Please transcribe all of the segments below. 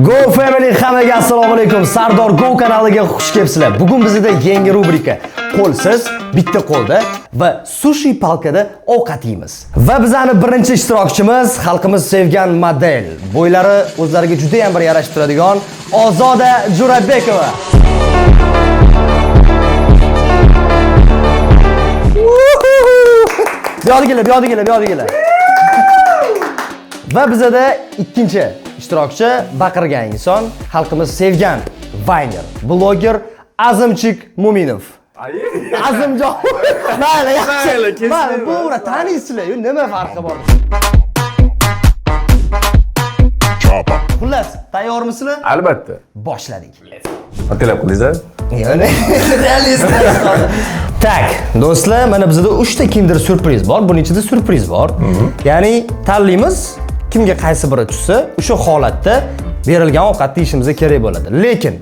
Go Family hammaga assalomu alaykum. Sardor Go kanaliga xush kelibsizlar. Bugun bizda yangi rubrika qo'lsiz, bitta qo'lda va sushi palkada ovqat yeymiz. Va bizning birinchi ishtirokchimiz xalqimiz sevgan model. Bo'ylari o'zlariga juda ham bir yarashib turadigan Ozoda Jo'rabekova. Buyodigilar. Va bizda ikkinchi ishtirokchi baqirgan inson, xalqimiz sevgan vayner, bloger Azimchik Muminov. Azimjon. Mayli, yaxshi. Mayli, to'g'ri, taniysizlar-ku, nima farqi bor? Xullas, tayyormisizlar? Albatta. Boshladik. Atalab qilingizlar. Yo'q, realist. Tak, do'stlar, mana bizda 3 ta Kinder surpriz bor. Buning ichida surpriz bor. Ya'ni tanlaymiz, kimga qaysi biri tushsa, o'sha holatda berilgan ovqatni yeyishimiz kerak bo'ladi. Lekin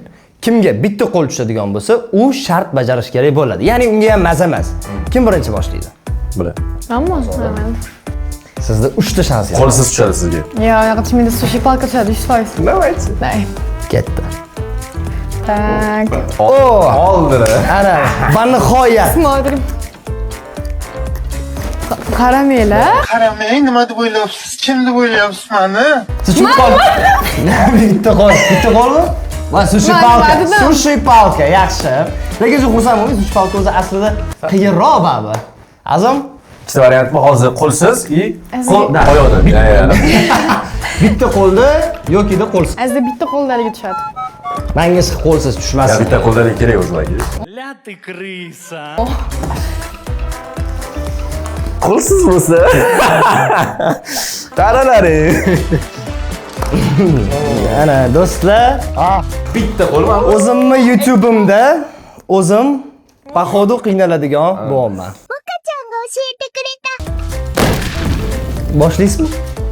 kimga bitta qo'l tushadigan bo'lsa, u shart bajarish kerak bo'ladi. Ya'ni unga ham maza emas. Kim birinchi boshlaydi? Bular. Ammo Sizda 3 ta shans bor. Qo'lsiz tushadi sizga. я хочу мне sushi palka tushadi, 100%. Давайте. Дай. Ketdi. Так. Oldilar. Ana, va nihoyat. Смотрим. Qaramanglar. Qaramang, nima deb o'ylayapsiz? Kim deb o'ylayapsiz meni? Sushi palka. Bitta qo'lmi? Va sushi palka. Sushi palka, yaxshi. Lekin shu xursand bo'ling, sushi palka o'zi aslida qiyinroq baba. Azim, Ikkita variant bor, hozir qo'lsiz и qo'lda. bitta qo'lda yoki-da qo'lsiz. Azda bitta qo'ldaligi tushadi. Menga qo'lsiz tushmasin. Bitta qo'ldalik kerak o'zlarga. Ля ты крыса. Qo'lsiz bo'lsa. Qaralaring. Ana do'stlar, Bitta qo'lmi? o'zimni YouTube'imda o'zim pohodu qiynaladigan bo'laman. Boshlaysizmi?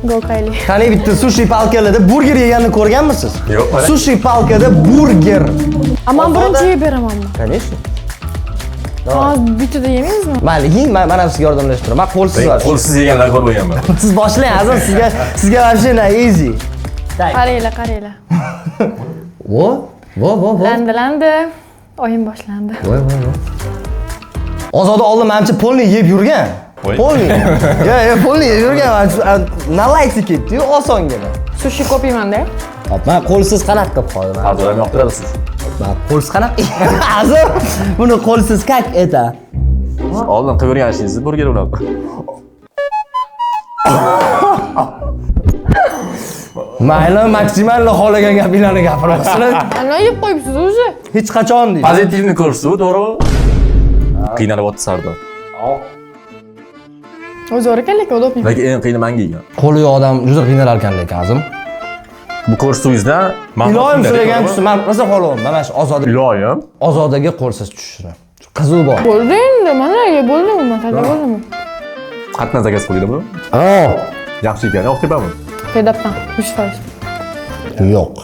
Go qayli. Qani bitta sushi palkalarda burger yeganini ko'rganmisiz? Yo'q, mana. Sushi palkada burger. Ammo birinchi yeb beraman. Конечно. Hozir bittada yemaysizmi? Mayli, yeng, men sizga yordamlashtiraman. Men qo'lsiz Men var. qo'lsiz yeganlar ko'rmaganman. Siz boshlang, azim sizga вообще na easy. Qaranglar. Vo. Landi. O'yin boshlandi. Voy. Ozoda oldin menimcha polni yeb yurgan. Voy. Polni. Ya, polni yeb yurgan. Nalaysi ketdi-yu, osongina. Sushi ko'p yeyman-da. Hop, men qo'lsiz qanaqa qilib qo'yaman? Hozir ham yoqtirasiz. Men qo'lsiz qanaqa? Azim, buni qo'lsiz kak eta. Oldin qilib yurgan ishingizni burger bilan. Mayli, maksimal xohlagan gapinglarni gapirasizlar. Ana yeb qo'yibsiz o'zi. Hech qachon deydi. Pozitivni ko'rsiz, to'g'rimi? Qiynalib o'tdi Sardor. O'zi o'rganlik udobniy. Lekin eng qiyini menga yegan. Qo'li yo'q odam juda qiynalar ekan lekin azim. Bu ko'rsatuvingizda Iloyim so'ragan tushdi. Men rosa xohladim. Mana shu Iloyim. Ozodaga qo'lsiz tushishni. Qizuv bor. Bo'ldi endi, mana yeb bo'ldimi? Taja bo'ldimi? Qatna zakaz qo'ydinglar buni? Yaxshi ekan, yo'q tepami? Pedapdan 100%. Yo'q.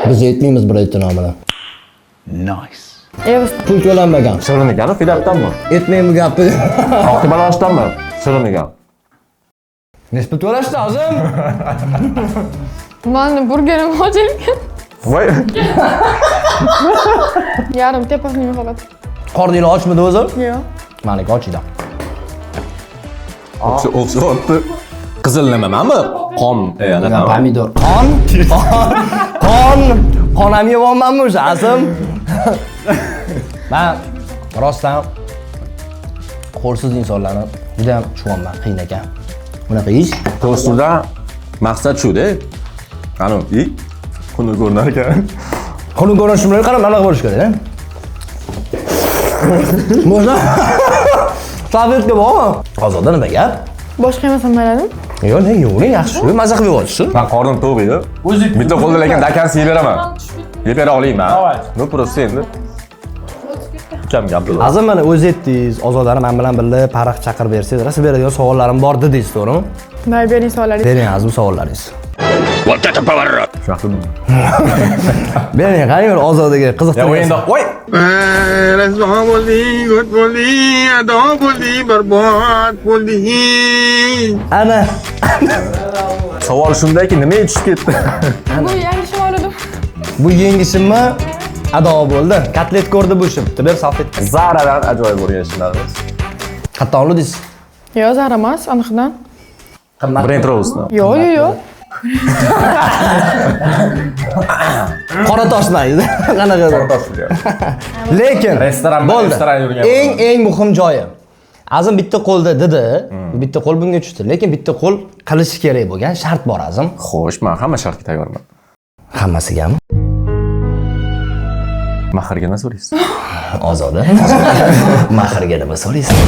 Biz aytmaymiz birovni nomidan. Nice. Pul to'lanmagan. Shirin ekan, fidapdanmi? Aytmaymi gapni. Oqtibalashdanmi? Shirin ekan. Nechta to'lashdi azim? Mani burgerim ochilgan. Voy. Yarim tepasini faqat. Qorningiz ochmidi o'zi? Yo'q. Meniki ochida. O'xshatdi. Qizil nimamanmi? Qon. Pomidor. Qon ham yeyapmanmi o'sha azim? Men rostdan qo'lsiz insonlarni juda ham tushunaman, qiyin ekan. Bunaqa ish. To'g'risida maqsad shu-da. Qani, quni ko'rinar ekan. Qonun ko'rinishi bilan qarab anaqa bo'lish kerak-da. Bo'lsa. Savetga bormi? Ozoda nima gap? Boshqa yemasam bo'ladimi? Yo'q, yaxshi. Maza qilib yotibsiz. Men qornim to'q edi. Bitta qo'lda lekin dakansi yeb beraman. Yeb bera olayman. No просто endi. Kam gap bo'ladi. Azim mana o'z aytdingiz, Ozodani men bilan birga paraq chaqirib bersangiz, rosa beradigan savollarim bor dedingiz, to'g'rimi? May bering savollaringiz. Bering azim savollaringiz. Вот это поворот. Shunaqa. Bering, qarang, Ozodaga Ya qiziqtirgan. o'yinda, voy. Rasvo bo'lding, o't bo'lding, ado bo'lding, barbod bo'lding. Ana. Savol shundayki, nimaga tushib ketdi? Bu yangi savol edi. Bu yengishimni ado bo'ldi. Kotlet ko'rdi bu ishim. Bitta ber salfet. Zaradan ajoyib bo'lgan ishlarimiz. Qattiqli deysiz. Yo, zar emas, aniqdan. Brent Rose. Yo. Qora toshmaydi. Qanaqa? Lekin Restoran yurgan. eng muhim joyi. Azim bitta qo'lda dedi, bitta qo'l bunga tushdi. Lekin bitta qo'l qilishi kerak bo'lgan shart bor Azim. Xo'sh, men hamma shartga tayyorman. Hammasigami? Mahrga nima so'raysiz? Ozoda. Mahrga nima so'raysiz?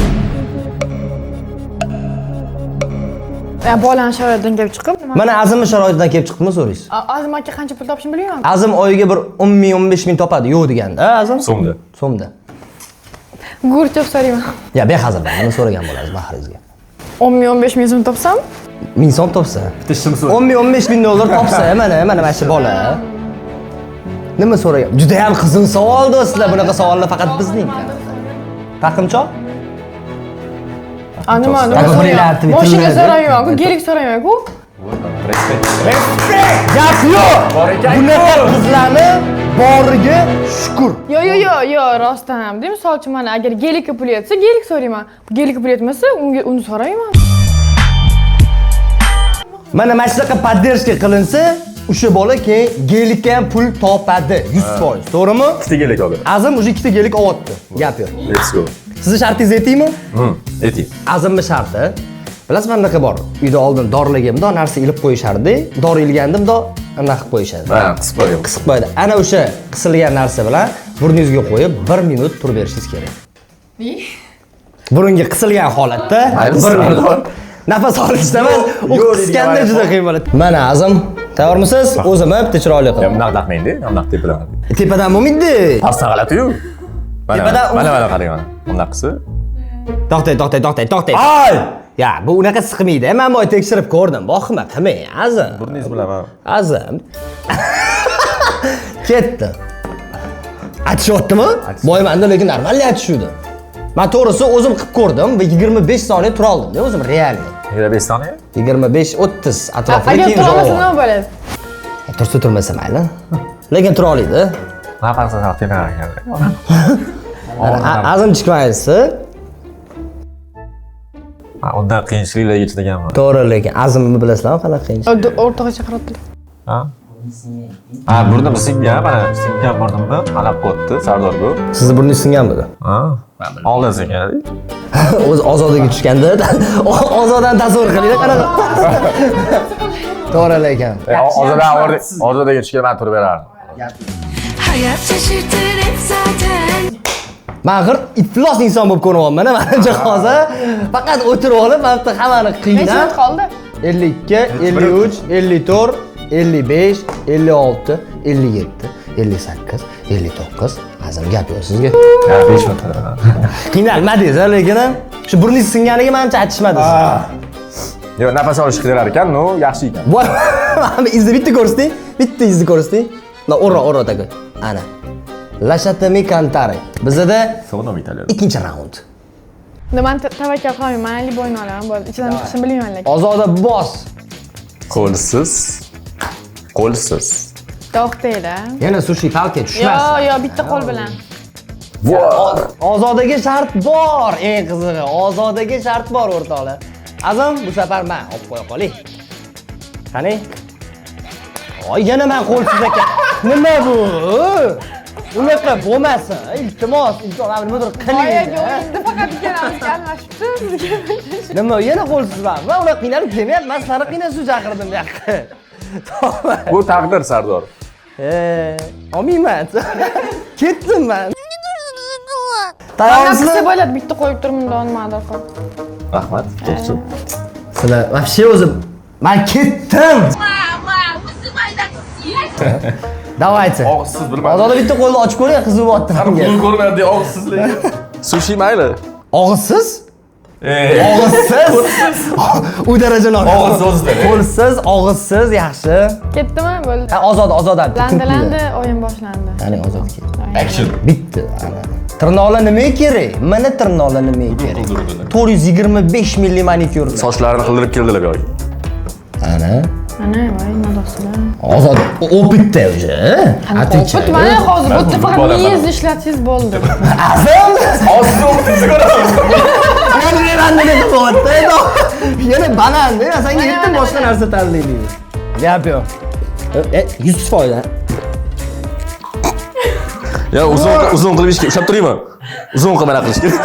Bolani sharoitidan kelib chiqib. Mana Azimning sharoitidan kelib chiqdimi so'raysiz? Azim aka qancha pul topishini bilmayman. Azim oyiga bir 10 ming 15 ming topadi, yo'q deganda, Azim? So'mda. Gurchov so'rayman. Ya, behazildan nima so'ragan bo'lasiz mahringizga? 10 ming 15 ming so'm topsam, 1000 so'm topsa, Bitta ishim so'ra. 10 ming 15 ming dollar topsa, mana shu bola. Nima so'ragan? Juda ham qiziq savol do'stlar. Bunaqa savollar faqat bizning. Taqimchoq? nima Taqimlarni Mashina so'rayman-ku, gelik so'rayman-ku. Gap yo'q. Bunaqa qizlarni boriga shukr. Yo, rostdan ham. Misol uchun mana agar gelikka pul yetsa, gelik so'rayman. Gelikka pul yetmasa, uni so'rayman. Mana shunaqa поддержка qilinsa, o'sha bola keyin gelikka ham pul topadi 100%, to'g'rimi? Ikkita gelik oldi. Azim o'sha ikkita gelik olyapti. Gap yo'q. Let's go. Sizni shartingiz yetdimi? Ayting. Azimning sharti. Bilasizmi, mana bunaqa bor. Uyda oldin dorilaganimda narsa ilib qo'yishardi. Dori ilgandimda anaqa qilib qo'yishadi. Ha, qisib qo'ydim. Qisib qo'yadi. Ana o'sha qisilgan narsa bilan burningizga qo'yib 1 minut turib berishingiz kerak. Burunga qisilgan holatda 1 minut nafas olishda emas, u qisganda juda qiyin bo'ladi. Mana Azim, tayyormisiz? O'zimni bitta chiroyli qilib. Bunaqa taqmaydi, bunaqa tepadan. Tepadan bo'lmaydi. Pastdan g'alati-yu. Mana qarang. Bunaqa qilsa. To'xtang. Ay! Ya, bu unaqa siqmaydi. Men boy tekshirib ko'rdim. Boqma, qilmang, Azim. Burningiz bilaman. Azim. Ketdi. Aytishyaptimi? Boy menda lekin normal aytishuvdi. Men to'g'risi o'zim qilib ko'rdim va 25 soniya tura oldim-da o'zim realni. 25 soniya? 25-30 atrofida Agar tura olmasa nima bo'ladi? Tursa turmasa mayli. Lekin tura oladi. Nafas tepadan ekan. Azim chiqmaydi. Unda qiyinchiliklarga chidaganman. To'g'ri, lekin Azimni bilasizlarmi qanaqa qiyinchilik? O'rtaga chaqiribdilar. Ha, burnim singan, mana singan burnimni qalab qo'yibdi Sardor bu. Sizni burningiz singanmidi? Ha. Oldin singan. O'zi ozodaga tushganda ozodan tasavvur qilinglar qanaqa. To'g'ri lekin. Ozodaga tushganda men turib berardim. Hayat şaşırtır zaten. Men axir iflos inson bo'lib ko'ryapman. Mana jihozda faqat o'tirib olib, mana bu hammani qiynab. Nechta qoldi? 52, 53, 54, 55, 56, 57, 58, 59. Azim gap yo'q sizga. Ha, 5 minut. Qiynalmadingiz, lekin shu burningiz singaniga menimcha aytishmadi. Yo'q, nafas olish qilar ekan, no, yaxshi ekan. Voy, izni bitta ko'rsating, bitta izni ko'rsating. Na o'ra taka. Ana. Lasciatemi cantare. Bizda So'nam italyan. ikkinchi raund. Men tavakkal qilmayman, mana boyni olaman, bo'ldi. Ichidan chiqishini bilmayman lekin. Ozoda bos. Qo'lsiz. To'xtanglar. Yana sushi palka tushmasin. Yo, bitta qo'l bilan. Ozodaga shart bor, eng qizig'i. Ozodaga shart bor o'rtoqlar. Azim, bu safar men olib qo'ya qoling. Qani? Voy, yana men qo'lsiz ekan. Nima bu? Unaqa bo'lmasin. Iltimos, nimadir qiling. Endi faqat ikkalamiz almashibdi sizga. Nima, yana qo'lsizman. Men ular qiynalib kelmayapman, sizlarni qiynashga chaqirdim bu yoqqa. Bu taqdir Sardor. Olmayman. Ketdim men. Qanaqasi Tayyormisizlar? bo'ladi, bitta qo'yib turmunda olmadi qol. Rahmat. To'g'ri. Sizlar вообще o'zim men ketdim. Давайте. Og'izsiz bilmadim. Ozoda bitta qo'lni ochib ko'ring, qizib o'tdi. Pul ko'rmadi, og'izsizlik. Sushi mayli. Og'izsiz? Og'izsiz? U darajani qo'lsiz, og'izsiz yaxshi. Ketdimi? Bo'ldi. Ha, ozoda. Landalandi, o'yin boshlandi. Qani ozod ket. Action. Bitti. Tirnoqlar nima kerak? Mana tirnoqlar nima kerak? 425 milli manikyur. Sochlarini qildirib keldilar bu yoqqa. Ana. Ana, voy, nadoslar. Ozod opitda уже. Qanday mana hozir bu yerda faqat miyangizni ishlatsangiz bo'ldi. Azim. Ozod o'qitishni ko'ramiz. Yana bananda, senga yetti boshqa narsa tanlaylik. Gap yo'q. 100%. Ya uzun qilib ishga ushlab turaymi? Uzun qilib mana qilish kerak.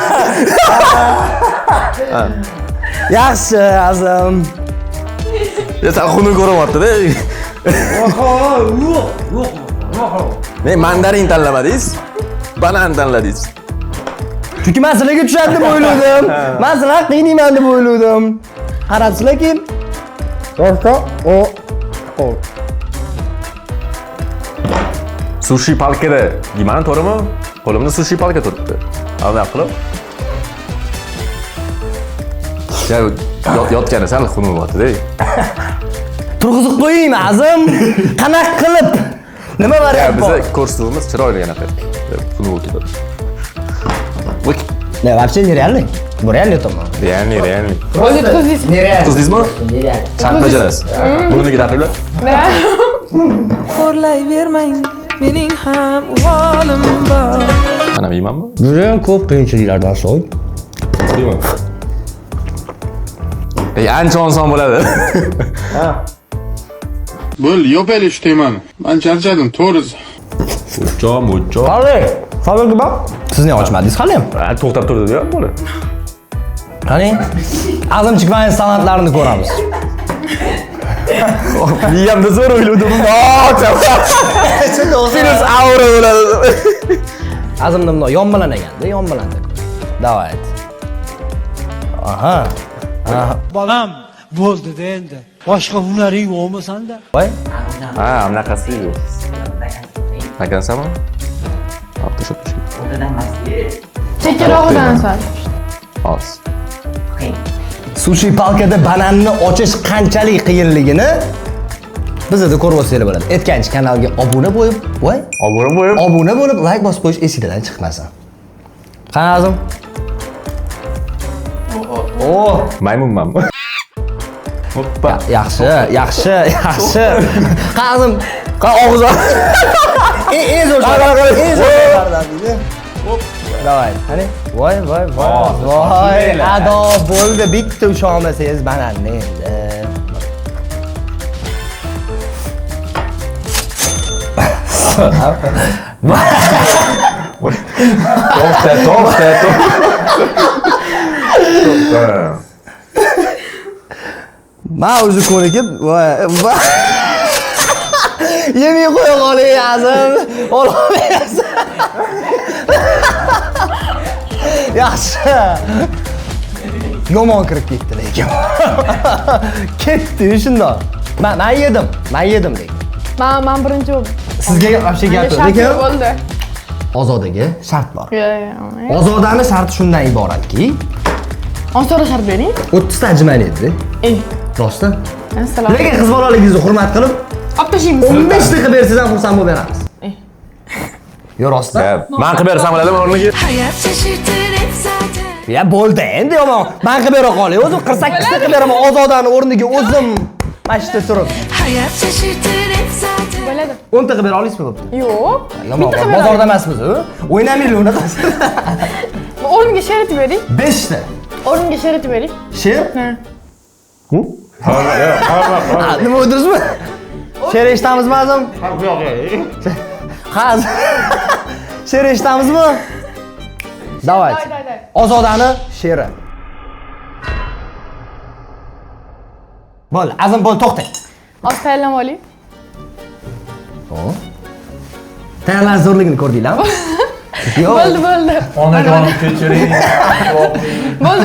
Yaxshi, Azim. Ya sen xunuk ko'ryapti-da. Men mandarin tanlamadingiz, banan tanladingiz. Chunki men sizlarga tushadi deb o'yladim. Men sizlarni qiynayman deb o'yladim. Qarabsizlarki, to'g'ri, o. Sushi palkada yeyman, to'g'rimi? Qo'limda sushi palka turibdi. Avval qilib. Ya yotgani sal xunulyapti-da. Turg'izib qo'yaymi, Azim? Qanaqa qilib? Nima variant bor? Biz ko'rsatuvimiz chiroyli yana qilib. Xunuk ketadi. Ne, вообще нереальный. Bu реальный to'g'ri. Real. O'zi yutqazdingiz. Tuzdingizmi? Chaqib bajarasiz. Burniga raqiblar. Xo'rlayvermang, mening ham uvolim bor. Ana yeymanmi? Juda ko'p qiyinchiliklardan so'ng. Deyman. Ancha oson bo'ladi. Bo'ldi, yopayli shu temani. Men charchadim, to'g'risi. Mucho. Qani, savolga bor. Siz ne ochmadingiz hali ham? To'xtab turdi-ya, bola. Qani? Azim chiqmagan san'atlarini ko'ramiz. Miyamda zo'r o'yladim. Sinus aura bo'ladi. Azimda bunday yon bilan ekanda, yon bilan. Давай. Aha. Bolam bo'ldi-da endi. Boshqa hunaring yo'qmi senda? Voy. Ha, bunaqasi yo'q. Akansami? Aptashib. Chekkarog'idan sal. Hozir. Sushi palkada bananni ochish qanchalik qiyinligini bizda ko'rib olsanglar bo'ladi. Aytgancha kanalga obuna bo'lib, voy. Obuna bo'lib, like bosib qo'yish esingizdan chiqmasin. Qani Azim? Oh, Maymunman. Hoppa. yaxshi. Qazim, og'iz. Eng zo'r. Давай, qani? Voy. Ado bo'ldi, bitta usha olmasangiz bananni endi. To'xta. Men o'zi ko'nikib, yemay qo'ya qoling, Azim. Ololmaysan. Yaxshi. Yomon kirib ketdi lekin. Ketdi shundoq. Men yedim lekin. Men birinchi bo'ldim. Sizga вообще gap yo'q. Lekin bo'ldi. Ozodaga shart bor. Yo'q. Ozodani sharti shundan iboratki, Osonroq shart bering. 30 ta ajmaydi. Rostdan. Assalom. Lekin qiz bolaligingizni hurmat qilib, Olib tashlaymiz. 15 ta qilib bersangiz ham xursand bo'lib beramiz. Yo rostdan. Men qilib bersam bo'ladimi o'rniga? Hayot shashirtirib zaten. Ya bo'ldi endi yomon. Men qilib bera qolay. O'zim 48 ta qilib beraman Ozodani o'rniga o'zim mashta turib. Hayot shashirtirib zaten. Bo'ladi. 10 ta qilib bera olasizmi bo'pti? Yo'q. Yomon. Bozorda emasmiz u. O'ynamaylik unaqa. O'rniga she'r aytib bering. 5 ta. O'rniga she'r aytib bering. She'r? Ha. Nima o'ydirizmi? She'r eshitamizmi Azim? Yo'q. Hozir. She'r eshitamizmi? Давай. Ozodani she'ri. Bo'l, Azim bo'l, to'xtang. Oz tayyorlab oling. Tayyorlanish zo'rligini ko'rdinglarmi? Yo'q. Bo'ldi. Onajonim kechiring. Bo'ldi.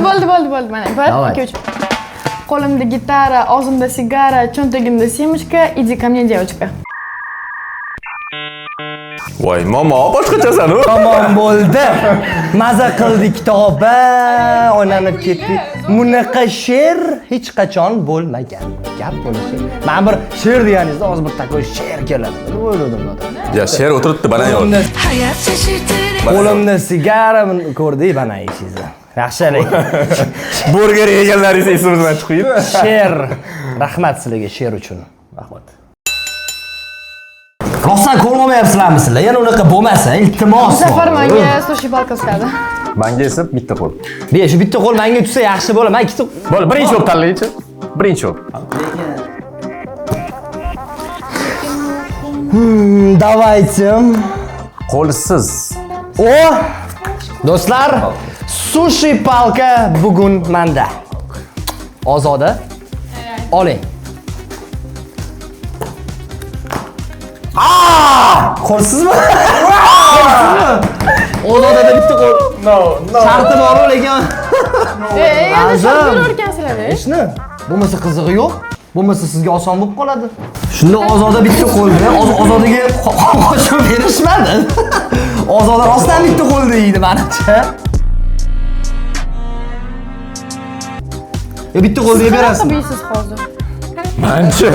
Mana 1 2 3. Qo'limda gitara, og'zimda sigara, cho'ntagimda semishka, иди ко мне, девочка. Voy, momo, boshqachasan-ku. Tamom bo'ldi. Maza qildik toba, oynanib ketdik. Bunaqa she'r hech qachon bo'lmagan. Gap bo'lishi. Men bir she'r deganingizda hozir bir takoy she'r keladi. Nima o'yladim men? Ya she'r o'tiribdi, bana yo'q. Hayot shashirtirib. Qo'limda sigara ko'rdik bana ishingizni. Yaxshi lekin. Burger yeganlaringiz esimizdan chiqmaydi. She'r. Rahmat sizlarga she'r uchun. Rahmat. Rostdan ko'rolmayapsizlarmi sizlar? Yana unaqa bo'lmasa, iltimos. Bu safar menga sushi palka tushadi. Menga esa bitta qo'l. Be, shu bitta qo'l menga tushsa yaxshi bo'lar. Men ikkita Bo'ldi, birinchi o'p tanlaychi. Birinchi o'p. Давайте. Qo'lsiz. O, do'stlar, sushi palka bugun menda. Ozoda. Oling. Qo'lsizmi? Ozodada bitta qo'l. No. Sharti bor lekin. Yana shart berarkansizlar. Ishni. Bo'lmasa qizig'i yo'q. Bo'lmasa sizga oson bo'lib qoladi. Shunda ozoda bitta qo'l bilan ozodaga qo'shib berishmadi. Ozoda rostdan bitta qo'l deydi menimcha. Yo bitta qo'l deb berasiz. Qilasiz hozir. Manchi.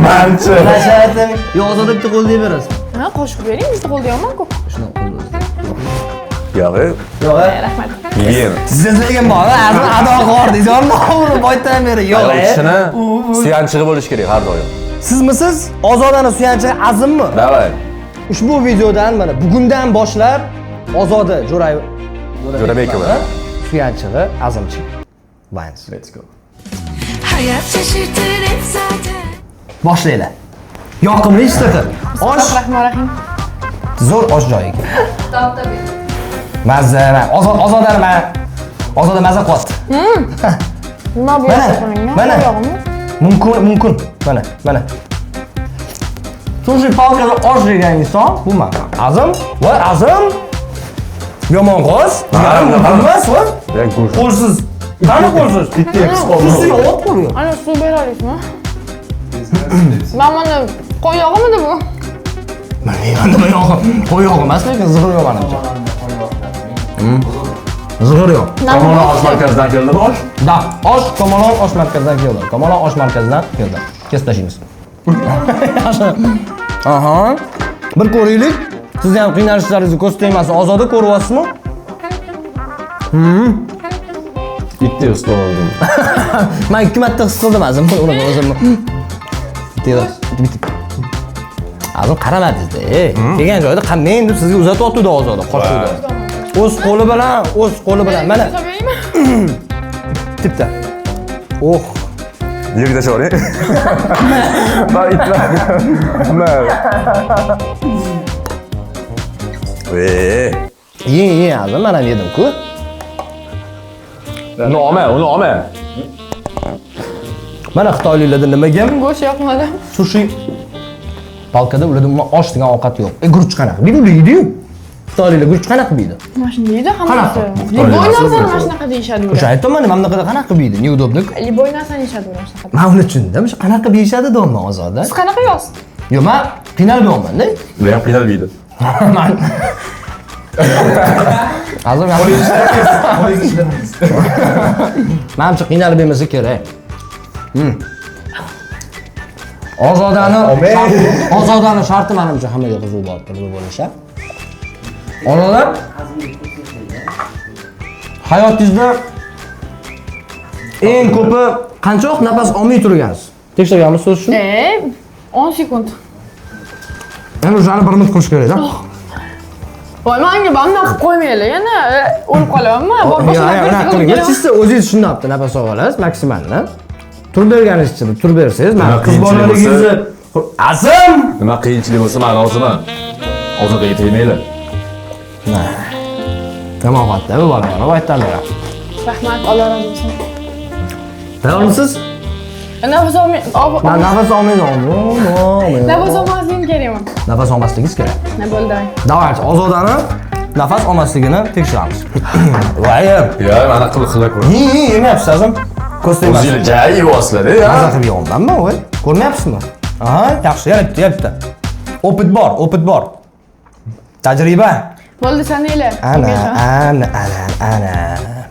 Manchi. Rashadam. Yo ozoda bitta qo'l deb berasiz. Ha, qo'shib bering, bitta qo'l deyapman-ku. Shuni qo'l. Yo'q. Yo'q. Rahmat. Yeyim. Sizlarga bor, adog'or deysiz. No'g'ri boydan beri yo'q. Kishini suyanchig'i bo'lish kerak har doim. Sizmisiz? Ozodani suyanchig'i azimmi? Davay. Ushbu videodan mana bugundan boshlab Ozoda Jo'rabekova suyanchig'i azimchi. Bayns. Let's go. Hayat şaşırtır hep zaten. Boshlaylar. Yoqimli ishtaqa. Osh, Rahim. zo'r osh joyiga. Mazza, Ozodani men Ozoda mazza qilyapti. Nima bu Mana, yoqda? mana. Mumkin. Mana. Sushi palkada osh yegan inson bu men. Azim va azim yomon qo'z. Emas va qo'lsiz. Qani qo'lsiz? Bitta qisqoldi. Ot qo'ying. Ana suv berasizmi? Mana qo'y yog'imidi bu? Mana nima yog'i? Qo'y yog'i emas, lekin zig'ir yog' menimcha. Zig'ir yog'. Tomonlar osh markazidan keldi osh. Da, osh tomonlar osh markazidan keldi. Tomonlar osh markazidan keldi. Kesib tashlaymiz. Aha. Bir ko'raylik. Sizni ham qiynalishlaringizni ko'z tegmasin. Ozoda ko'ryapsizmi? Bitta usta oldim. Men 2 marta his qildim o'zimni. Bitta. Azim qaramadingiz-da. Degan joyda men deb sizga uzatyapti-da Ozoda, qo'shuvda. O'z qo'li bilan mana bitta. Oh. Yerga tashlayvering. Ben itlar. Ye, azim mana yedim-ku. Uni olma. Mana xitoyliklarda nima gap? Go'sht yoqmadi. Sushi palkada ularda umuman osh degan ovqat yo'q. Guruch qanaqa? Bir yeydi-yu. Xitoyliklar guruch qanaqa yeydi? Mana shunday deydi hammasi. Qanaqa? Liboy narsani mana shunaqa deyishadi. O'sha aytdim-man, mana bunaqa qanaqa yeydi? Neudobni. Liboy narsani yeyishadi mana shunaqa. Men uni tushundim. O'sha qanaqa deyishadi deyapman Ozoda. Siz qanaqa yeysiz? Yo'q, men qiynalmayapman-da. Bu ham qiynalmaydi. Men azim menimcha qiynalib yemasa kerak. Ozodani sharti menimcha hammaga huzur bor bo'lishi. Onalar hayotingizda eng ko'pi qancha vaqt nafas olmay turgansiz? Tekshirganmisiz o'zi shuni? 10 sekund. Endi o'shani bir minut qilish kerak-da. Voy, menga bunday qilib qo'ymaylar. Yana o'lib qolamanmi? Boshqa siz o'zingiz shundayapti, nafas olasiz maksimalni. Turib berganingizcha turib bersangiz, mana qiz bolaligingizni azim. Nima qiyinchilik bo'lsa men roziman. Ozodaga tegmaylar. Tamoqatda bu bolalar aytdilar. Rahmat, Alloh rozi bo'lsin. Tayyormisiz? Nafas olmay. Men nafas olmayman. Nafas olmasligim kerakmi? Nafas olmasligingiz kerak. Nima bo'ldi? Davaychi, Ozodani nafas olmasligini tekshiramiz. Voy, Ya, mana qilib ko'ring. yemayapsiz azim. Ko'z tegmas. O'zingiz joy yeyapsizlar-da, ya. Maza qilib yeyapmanmi, voy? Ko'rmayapsizmi? Aha, yaxshi, yana bitta. Opit bor. Tajriba. Bo'ldi, sananglar. Ana.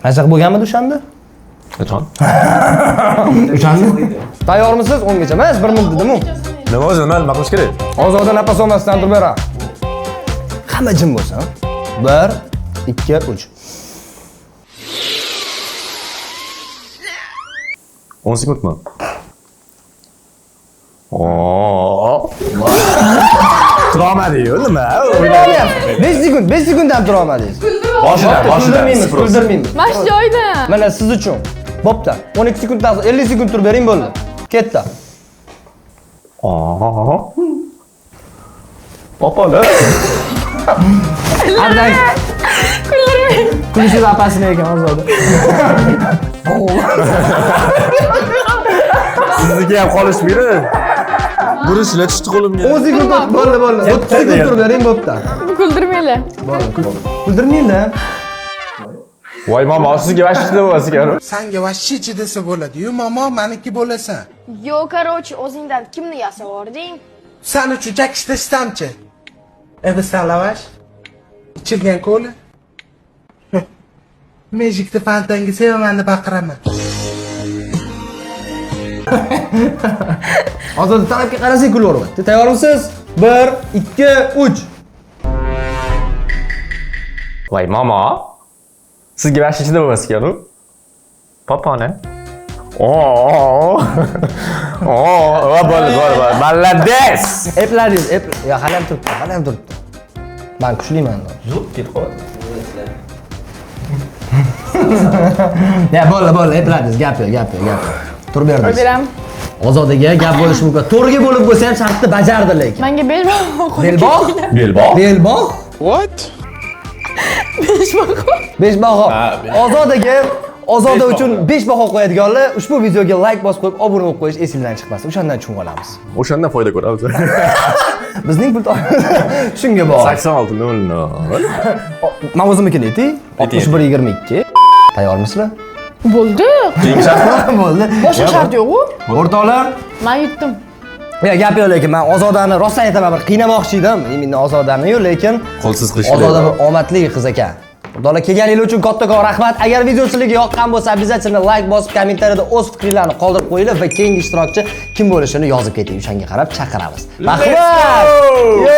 Maza qilib bo'lganmidi o'shanda? Qachon? O'shanda? Tayyormisiz? 10 gacha emas, 1 minut dedim-ku. Nima o'zi, nima qilish kerak? Ozoda nafas olmasdan turib bera. Hamma jim bo'lsin. 1, 2, 3. 10 sekundmi? Turolmadi-yu, nima? 5 sekund ham tura olmadingiz. Boshidan. Kuldirmaymiz. Mana shu joyda. Mana siz uchun. Bo'pti. 12 sekunddan 50 sekund turib bering bo'ldi. Ketdi. Popoli. Ardan Kuldirmang. kulishingiz apasini ekan Ozoda. Sizniki ham qolishmaydi. Burishlar tushdi qo'limga. 10 sekund bo'ldi. 30 sekund turib bering bo'pti. Kuldirmanglar. Kuldirmanglar. Voy mamo, sizga vashishda bo'lsa kerak. Sanga vashchichi desa bo'ladi-yu, momo, meniki bo'lasan. Yo, короче, o'zingdan kimni yasavording? Sen uchun jakishda istamchi. Endi lavash. Ichilgan ko'la. Mejikni fantangi sevaman deb baqiraman. Ozoda talabga qarasak kulaveryapti. Tayyormisiz? 1, 2, 3. Voy mamo. Sizga vashishda bo'lsa kerak. Poponi. Bo'ldi. Malades. Epladingiz, yo hali ham turibdi. Men kuchliman. Zup ketib qoladi. Ya bo'ldi, epladingiz, gap yo'q. Turib berdingiz. Beram. Ozodaga gap bo'lishi mumkin. To'g'riga bo'lib bo'lsa ham shartni bajardi lekin. Menga belbog'. Belbog'? Belbog'? What? Besh baho. Ozoda uchun 5 baho qo'yadiganlar ushbu videoga like bosib qo'yib, obuna bo'lib qo'yish esingizdan chiqmasin. O'shandan tushunib olamiz. O'shandan foyda ko'ramiz. Bizning pul shunga bog'liq. 86.00. Men o'zimnikini ayting. 6122. Tayyormisizlar? Bo'ldi. Keyingi shartmi? Bo'ldi. Boshqa shart yo'q-ku. O'rtoqlar, Men yutdim. ya gap yo'q lekin men Ozodani rostdan aytaman, bir qiynamoqchi edim. Men Ozodani-yu, lekin Qo'lsiz qilishdi. Ozoda bir omadli qiz ekan. Xudolar kelganingiz uchun kattakon rahmat. Agar video sizlarga yoqqan bo'lsa, обязательно like bosib, kommentariyada o'z fikringizni qoldirib qo'yinglar va keyingi ishtirokchi kim bo'lishini yozib keting. O'shanga qarab chaqiramiz. Rahmat! Yo!